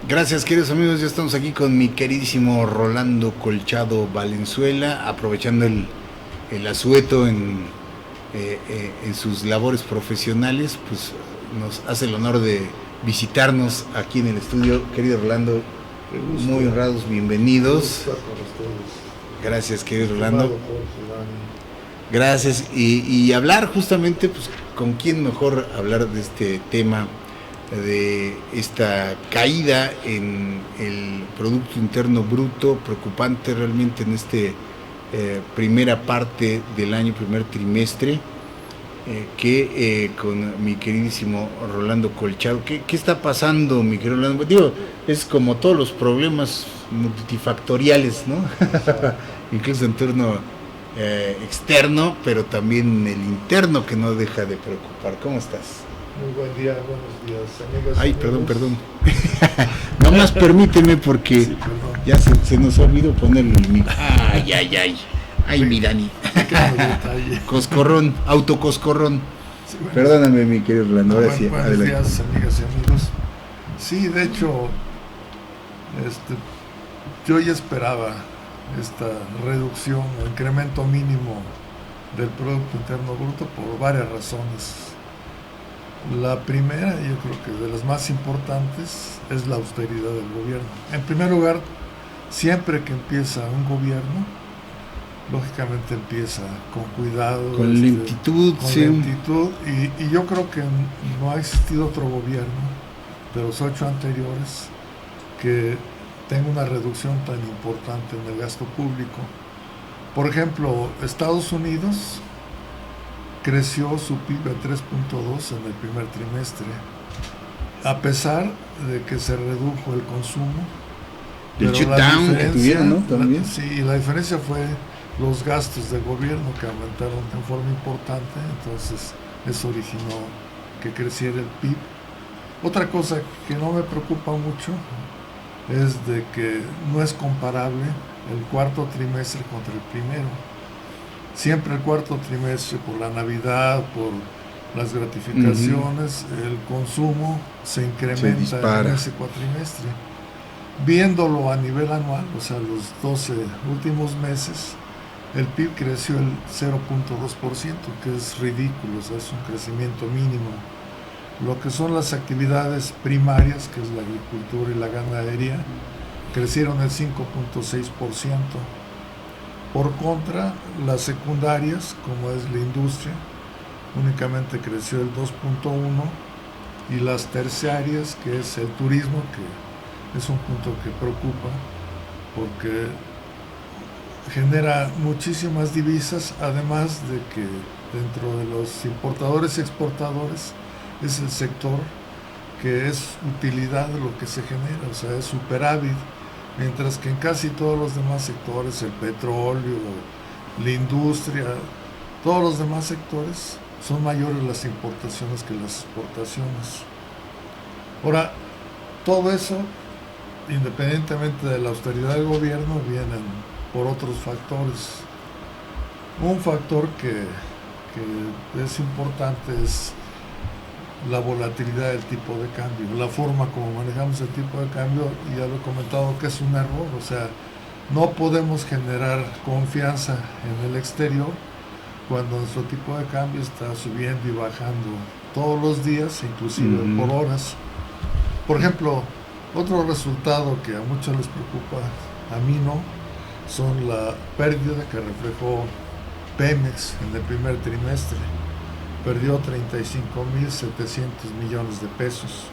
Gracias, queridos amigos. Ya estamos aquí con mi queridísimo Rolando Colchado Valenzuela, aprovechando el asueto en sus labores profesionales, pues nos hace el honor de visitarnos aquí en el estudio. Querido Rolando, muy honrados, bienvenidos. Gracias, querido Rolando. Gracias. Y hablar justamente, pues, ¿con quién mejor hablar de este tema? De esta caída en el Producto Interno Bruto, preocupante realmente en este primera parte del año, primer trimestre, que con mi queridísimo Rolando Colchado, ¿qué está pasando, mi querido Rolando? Digo, es como todos los problemas multifactoriales, ¿no? Incluso en torno externo, pero también el interno que no deja de preocupar. ¿Cómo estás? Muy buen día, buenos días, amigas. Ay, amigos. perdón. Nomás permíteme porque Sí, ya se nos olvidó ponerle el micro. Ay, mi Dani. Coscorrón, autocoscorrón. Sí, bueno. Perdóname, mi querido Rolando. Ahora sí, Buenos adelante. días, amigas y amigos. Sí, de hecho, yo ya esperaba esta reducción o incremento mínimo del Producto Interno Bruto por varias razones. La primera, yo creo que de las más importantes, es la austeridad del gobierno. En primer lugar, siempre que empieza un gobierno, lógicamente empieza con cuidado, Con lentitud, sí. lentitud, y yo creo que no ha existido otro gobierno de los 8 anteriores que tenga una reducción tan importante en el gasto público. Por ejemplo, Estados Unidos creció su PIB a 3.2 en el primer trimestre, a pesar de que se redujo el consumo. El shutdown que tuvieron, ¿no? También. Sí, la diferencia fue los gastos del gobierno que aumentaron en forma importante, entonces eso originó que creciera el PIB. Otra cosa que no me preocupa mucho es de que no es comparable el cuarto trimestre contra el primero. Siempre el cuarto trimestre, por la Navidad, por las gratificaciones, el consumo se incrementa en ese cuatrimestre. Viéndolo a nivel anual, o sea, los 12 últimos meses, el PIB creció el 0.2%, que es ridículo, o sea, es un crecimiento mínimo. Lo que son las actividades primarias, que es la agricultura y la ganadería, crecieron el 5.6%. Por contra, las secundarias, como es la industria, únicamente creció el 2.1%, y las terciarias, que es el turismo, que es un punto que preocupa, porque genera muchísimas divisas, además de que dentro de los importadores y exportadores es el sector que es utilidad de lo que se genera, o sea, es superávit. Mientras que en casi todos los demás sectores, el petróleo, la industria, todos los demás sectores son mayores las importaciones que las exportaciones. Ahora, todo eso, independientemente de la austeridad del gobierno, vienen por otros factores. Un factor que es importante es la volatilidad del tipo de cambio, la forma como manejamos el tipo de cambio. Ya lo he comentado que es un error, o sea, no podemos generar confianza en el exterior cuando nuestro tipo de cambio está subiendo y bajando todos los días, inclusive por horas. Por ejemplo, otro resultado que a muchos les preocupa, a mí no, son la pérdida que reflejó Pemex en el primer trimestre. Perdió 35.700 millones de pesos.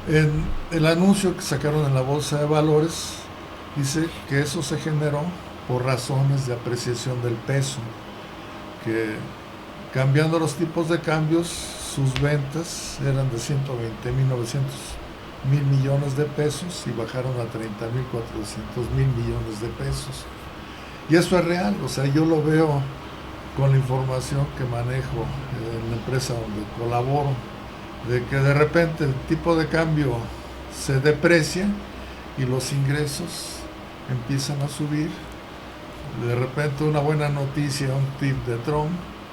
En el anuncio que sacaron en la Bolsa de Valores, dice que eso se generó por razones de apreciación del peso, que cambiando los tipos de cambios, sus ventas eran de 120.900 millones de pesos y bajaron a 30.400 millones de pesos. Y eso es real, o sea, yo lo veo con la información que manejo en la empresa donde colaboro, de que de repente el tipo de cambio se deprecia y los ingresos empiezan a subir. De repente una buena noticia, un tip de Trump,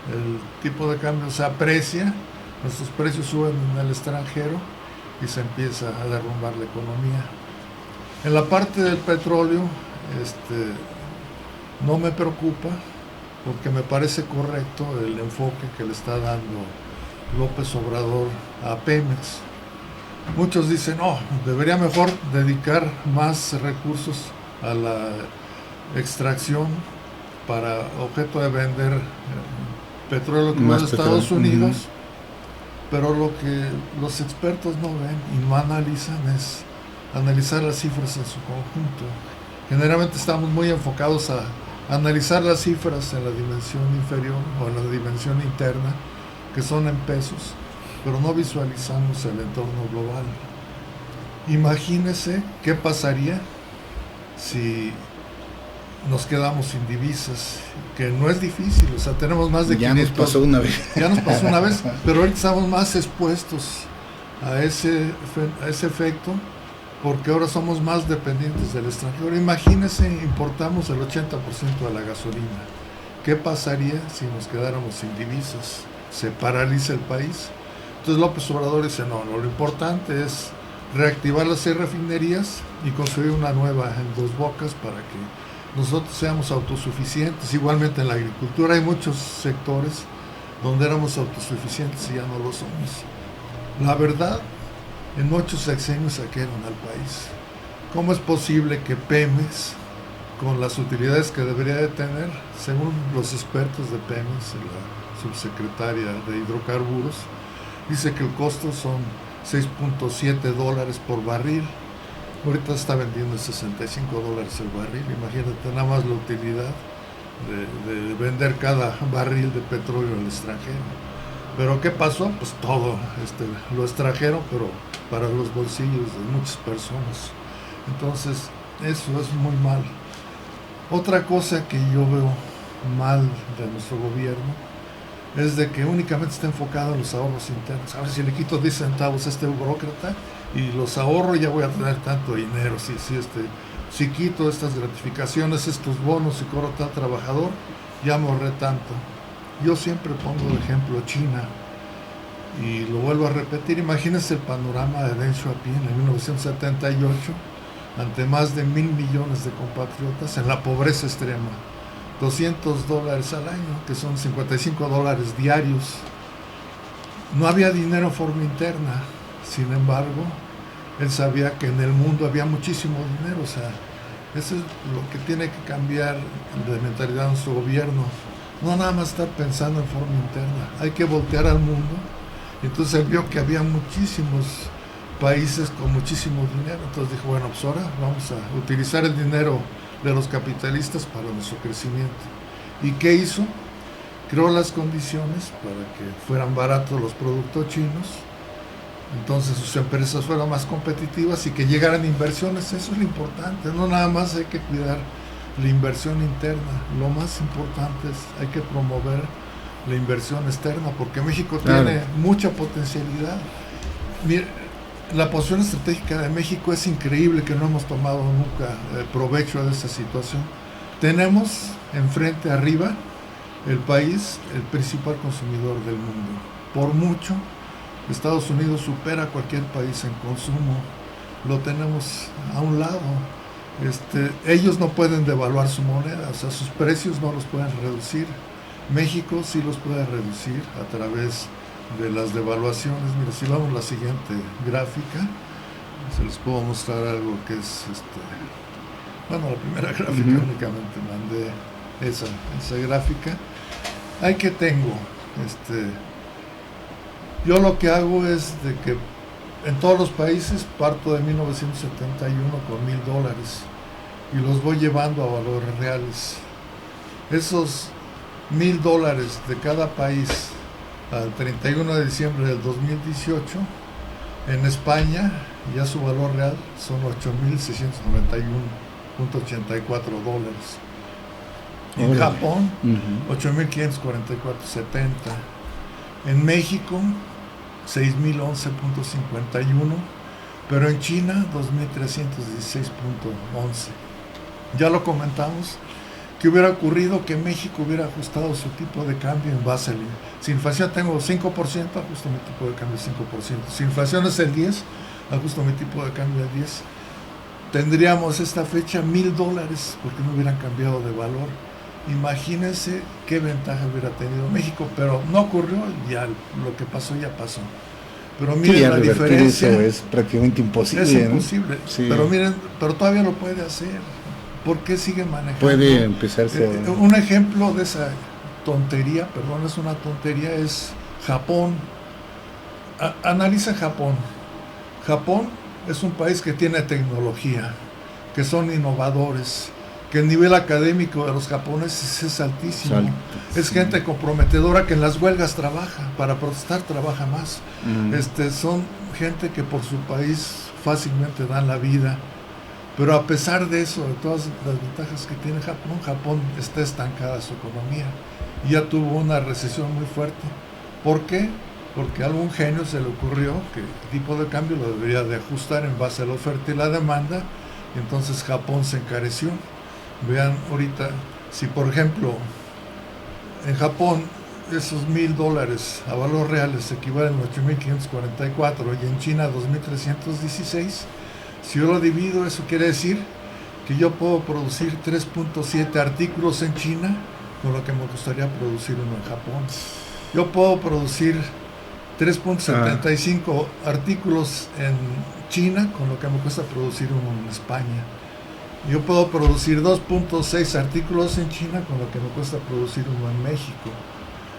el tipo de cambio se aprecia, nuestros precios suben en el extranjero y se empieza a derrumbar la economía. En la parte del petróleo, no me preocupa, porque me parece correcto el enfoque que le está dando López Obrador a Pemex. Muchos dicen, no, debería mejor dedicar más recursos a la extracción para objeto de vender petróleo que va a Estados Unidos, pero lo que los expertos no ven y no analizan es analizar las cifras en su conjunto. Generalmente estamos muy enfocados a analizar las cifras en la dimensión inferior o en la dimensión interna, que son en pesos, pero no visualizamos el entorno global. Imagínese qué pasaría si nos quedamos sin divisas, que no es difícil, o sea, tenemos más de 500. Ya nos pasó una vez. Ya nos pasó una vez, pero ahorita estamos más expuestos a ese efecto, porque ahora somos más dependientes del extranjero. Imagínense, importamos el 80% de la gasolina. ¿Qué pasaría si nos quedáramos sin divisas? ¿Se paraliza el país? Entonces López Obrador dice, no, lo importante es reactivar las 6 refinerías y construir una nueva en Dos Bocas para que nosotros seamos autosuficientes. Igualmente en la agricultura hay muchos sectores donde éramos autosuficientes y ya no lo somos. La verdad, en muchos sexenios saquearon al país. ¿Cómo es posible que Pemex, con las utilidades que debería de tener, según los expertos de Pemex, la subsecretaria de hidrocarburos, dice que el costo son $6.7 por barril? Ahorita está vendiendo $65 el barril. Imagínate nada más la utilidad de vender cada barril de petróleo al extranjero. Pero ¿qué pasó? Pues todo lo extrajeron, pero para los bolsillos de muchas personas. Entonces, eso es muy mal. Otra cosa que yo veo mal de nuestro gobierno es de que únicamente está enfocado en los ahorros internos. A ver, si le quito 10 centavos a este burócrata y los ahorro, ya voy a tener tanto dinero. Si quito estas gratificaciones, estos bonos y cobro tal trabajador, ya me ahorré tanto. Yo siempre pongo de ejemplo China y lo vuelvo a repetir. Imagínense el panorama de Deng Xiaoping en 1978 ante más de 1,000 millones de compatriotas en la pobreza extrema. $200 al año, que son $55 diarios. No había dinero en forma interna, sin embargo, él sabía que en el mundo había muchísimo dinero. O sea, eso es lo que tiene que cambiar de mentalidad de nuestro gobierno. No nada más estar pensando en forma interna, hay que voltear al mundo. Entonces él vio que había muchísimos países con muchísimo dinero, entonces dijo, bueno, pues ahora vamos a utilizar el dinero de los capitalistas para nuestro crecimiento. ¿Y qué hizo? Creó las condiciones para que fueran baratos los productos chinos, entonces sus empresas fueran más competitivas y que llegaran inversiones. Eso es lo importante, no nada más hay que cuidar la inversión interna, lo más importante es hay que promover la inversión externa, porque México tiene mucha potencialidad. Mire, la posición estratégica de México es increíble, que no hemos tomado nunca provecho de esa situación. Tenemos enfrente, arriba, el país, el principal consumidor del mundo. Por mucho, Estados Unidos supera a cualquier país en consumo. Lo tenemos a un lado. Ellos no pueden devaluar su moneda, o sea, sus precios no los pueden reducir. México sí los puede reducir a través de las devaluaciones. Mira, si vamos a la siguiente gráfica, se les puedo mostrar algo que es, la primera gráfica únicamente mandé esa gráfica. Ahí que tengo, yo lo que hago es de que en todos los países parto de 1971 con $1,000 y los voy llevando a valores reales. Esos $1,000 de cada país al 31 de diciembre del 2018, en España ya su valor real son $8,691.84. En Japón, 8,544.70. En México, 6,011.51, pero en China 2,316.11. Ya lo comentamos, que hubiera ocurrido que México hubiera ajustado su tipo de cambio en base a si inflación tengo 5%, ajusto mi tipo de cambio 5%. Si inflación es el 10%, ajusto mi tipo de cambio a 10, tendríamos esta fecha $1,000 porque no hubieran cambiado de valor. Imagínense qué ventaja hubiera tenido México, pero no ocurrió, ya lo que pasó ya pasó. Pero miren, sí, la diferencia eso es prácticamente imposible. es imposible, ¿no? Sí. pero miren, pero todavía lo puede hacer. ¿Por qué sigue manejando? Puede empezarse a... Un ejemplo de esa tontería, perdón, es una tontería, es Japón. Analiza Japón. Japón es un país que tiene tecnología, que son innovadores, que el nivel académico de los japoneses es altísimo. Es gente comprometedora que en las huelgas trabaja, para protestar trabaja más. Son gente que por su país fácilmente dan la vida. Pero a pesar de eso, de todas las ventajas que tiene Japón, Japón está estancada su economía. Y ya tuvo una recesión muy fuerte. ¿Por qué? Porque a algún genio se le ocurrió que el tipo de cambio lo debería de ajustar en base a la oferta y la demanda. Y entonces Japón se encareció. Vean ahorita, si por ejemplo en Japón esos $1,000 a valor reales equivalen a 8,544 y en China 2,316, si yo lo divido, eso quiere decir que yo puedo producir 3.7 artículos en China con lo que me gustaría producir uno en Japón. Yo puedo producir 3.75 artículos en China con lo que me cuesta producir uno en España. Yo puedo producir 2.6 artículos en China con lo que me cuesta producir uno en México.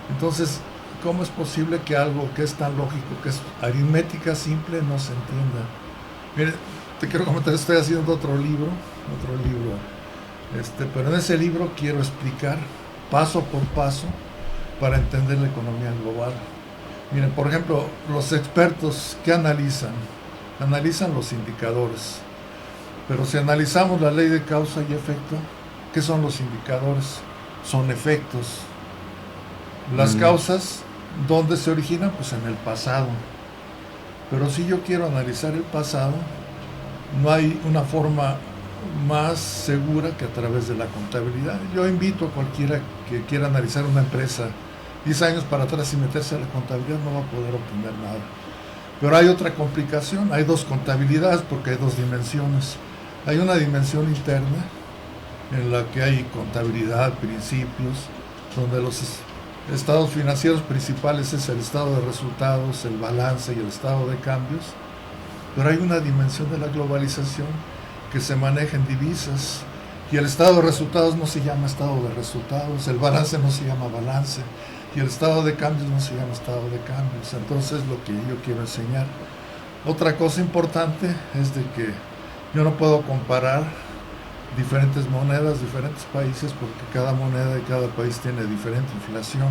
Entonces, ¿cómo es posible que algo que es tan lógico, que es aritmética simple, no se entienda? Mire, te quiero comentar, estoy haciendo otro libro, pero en ese libro quiero explicar paso por paso para entender la economía global. Miren, por ejemplo, los expertos que analizan los indicadores. Pero si analizamos la ley de causa y efecto, ¿qué son los indicadores? Son efectos. Las causas, ¿dónde se originan? Pues en el pasado. Pero si yo quiero analizar el pasado, no hay una forma más segura que a través de la contabilidad. Yo invito a cualquiera que quiera analizar una empresa 10 años para atrás y meterse a la contabilidad, no va a poder obtener nada. Pero hay otra complicación, hay dos contabilidades porque hay dos dimensiones. Hay una dimensión interna en la que hay contabilidad, principios, donde los estados financieros principales es el estado de resultados, el balance y el estado de cambios. Pero hay una dimensión de la globalización que se maneja en divisas y el estado de resultados no se llama estado de resultados, el balance no se llama balance y el estado de cambios no se llama estado de cambios. Entonces, lo que yo quiero enseñar. Otra cosa importante es de que yo no puedo comparar diferentes monedas, diferentes países, porque cada moneda de cada país tiene diferente inflación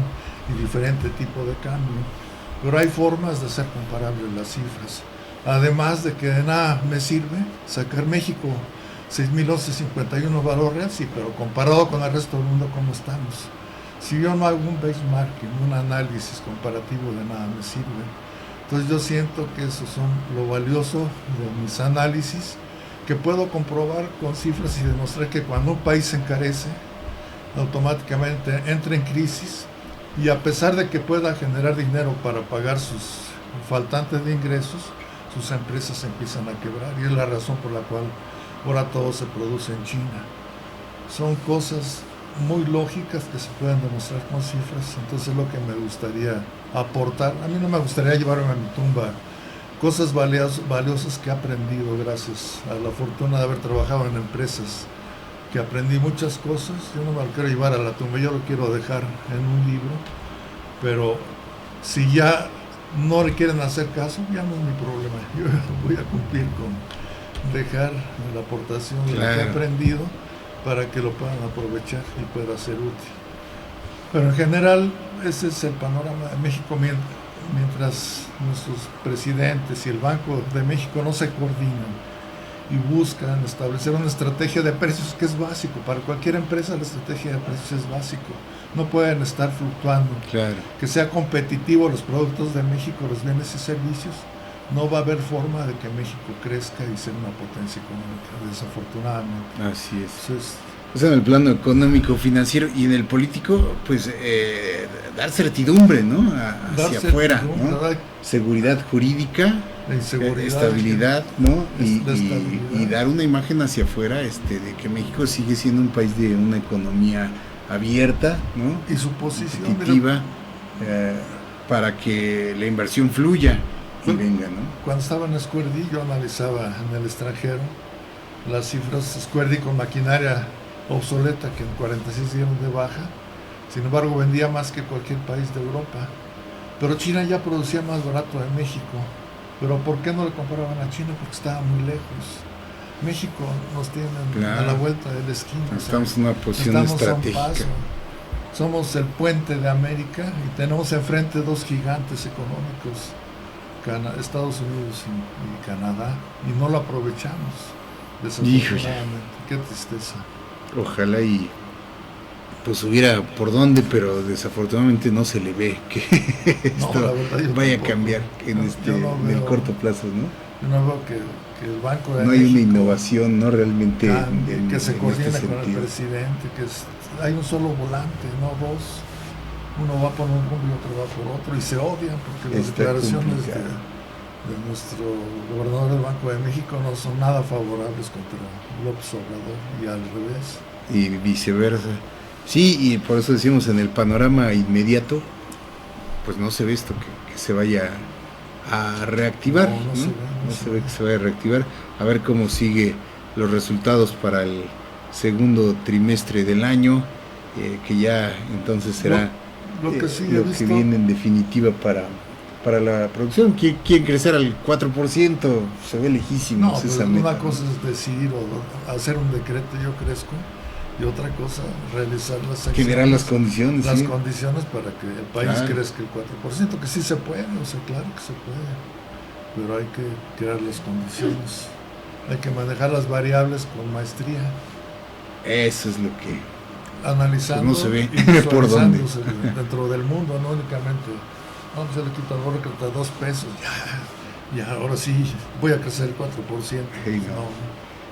y diferente tipo de cambio. Pero hay formas de hacer comparables las cifras. Además de que de nada me sirve sacar México 6,1151 valor real, sí, pero comparado con el resto del mundo, ¿cómo estamos? Si yo no hago un benchmarking, un análisis comparativo, de nada me sirve. Entonces yo siento que eso son lo valioso de mis análisis, que puedo comprobar con cifras y demostrar que cuando un país se encarece, automáticamente entra en crisis y a pesar de que pueda generar dinero para pagar sus faltantes de ingresos, sus empresas empiezan a quebrar y es la razón por la cual ahora todo se produce en China. Son cosas muy lógicas que se pueden demostrar con cifras, entonces es lo que me gustaría aportar. A mí no me gustaría llevarme a mi tumba cosas valiosas que he aprendido gracias a la fortuna de haber trabajado en empresas, que aprendí muchas cosas. Yo no me lo quiero llevar a la tumba, yo lo quiero dejar en un libro, pero si ya no le quieren hacer caso, ya no es mi problema. Yo voy a cumplir con dejar la aportación de lo que he aprendido para que lo puedan aprovechar y pueda ser útil. Pero en general ese es el panorama de México. Mientras nuestros presidentes y el Banco de México no se coordinan y buscan establecer una estrategia de precios que es básico. Para cualquier empresa la estrategia de precios es básico. No pueden estar fluctuando. Claro. Que sea competitivo los productos de México, los bienes y servicios. No va a haber forma de que México crezca y sea una potencia económica, desafortunadamente. Así es. Entonces, O sea, en el plano económico, financiero y en el político, pues dar certidumbre, ¿no? Hacia afuera, ¿no? Seguridad jurídica, estabilidad, ¿no? Y dar una imagen hacia afuera de que México sigue siendo un país de una economía abierta, ¿no? Y su posición competitiva, para que la inversión fluya y venga, ¿no? Cuando estaba en Squirdy, yo analizaba en el extranjero las cifras. Squirdy con maquinaria obsoleta que en 46 dieron de baja, sin embargo vendía más que cualquier país de Europa, pero China ya producía más barato de México. Pero ¿por qué no le compraban a China? Porque estaba muy lejos. México nos tiene a la vuelta de la esquina. Estamos en una posición estratégica. Somos el puente de América y tenemos enfrente dos gigantes económicos, Estados Unidos y Canadá, y no lo aprovechamos. Desafortunadamente. Qué tristeza. Ojalá y pues hubiera por dónde, pero desafortunadamente no se le ve que esto vaya a cambiar en el corto plazo, ¿no? Yo no veo que el Banco de México, hay una innovación, ¿no? Realmente que se coordine con el presidente, hay un solo volante, no dos. Uno va por un rumbo y otro va por otro, y se odian porque las declaraciones de nuestro gobernador del Banco de México no son nada favorables contra López Obrador, y al revés. Y viceversa. Sí, y por eso decimos, en el panorama inmediato, pues no se ve esto que se vaya a reactivar. No se ve que se vaya a reactivar. A ver cómo sigue los resultados para el segundo trimestre del año, que ya entonces será lo que viene en definitiva para la producción. Quieren crecer al 4%, se ve lejísimo. No, pues una cosa es decidir o hacer un decreto, yo crezco, y otra cosa, realizar las acciones, generar las condiciones. Las condiciones para que el país crezca el 4%, que sí se puede, claro que se puede, pero hay que crear las condiciones, hay que manejar las variables con maestría. Eso es lo que analizando, pues no se ve y por dónde dentro del mundo, no únicamente, no, pues se le quita el borro que $2, ya ahora sí voy a crecer el 4%. Hey,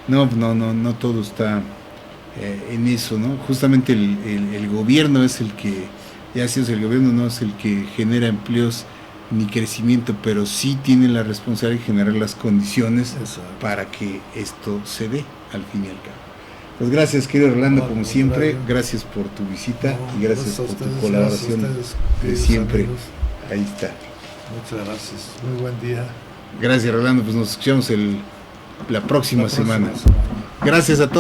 no todo está en eso, ¿no? Justamente el gobierno es el que, ya si es el gobierno, no es el que genera empleos ni crecimiento, pero sí tiene la responsabilidad de generar las condiciones para que esto se dé al fin y al cabo. Pues gracias, querido Rolando, como siempre, gracias por tu visita y gracias por tu colaboración de siempre. Amigos. Ahí está. Muchas gracias, muy buen día. Gracias, Rolando, pues nos escuchamos la próxima semana. Gracias a todos.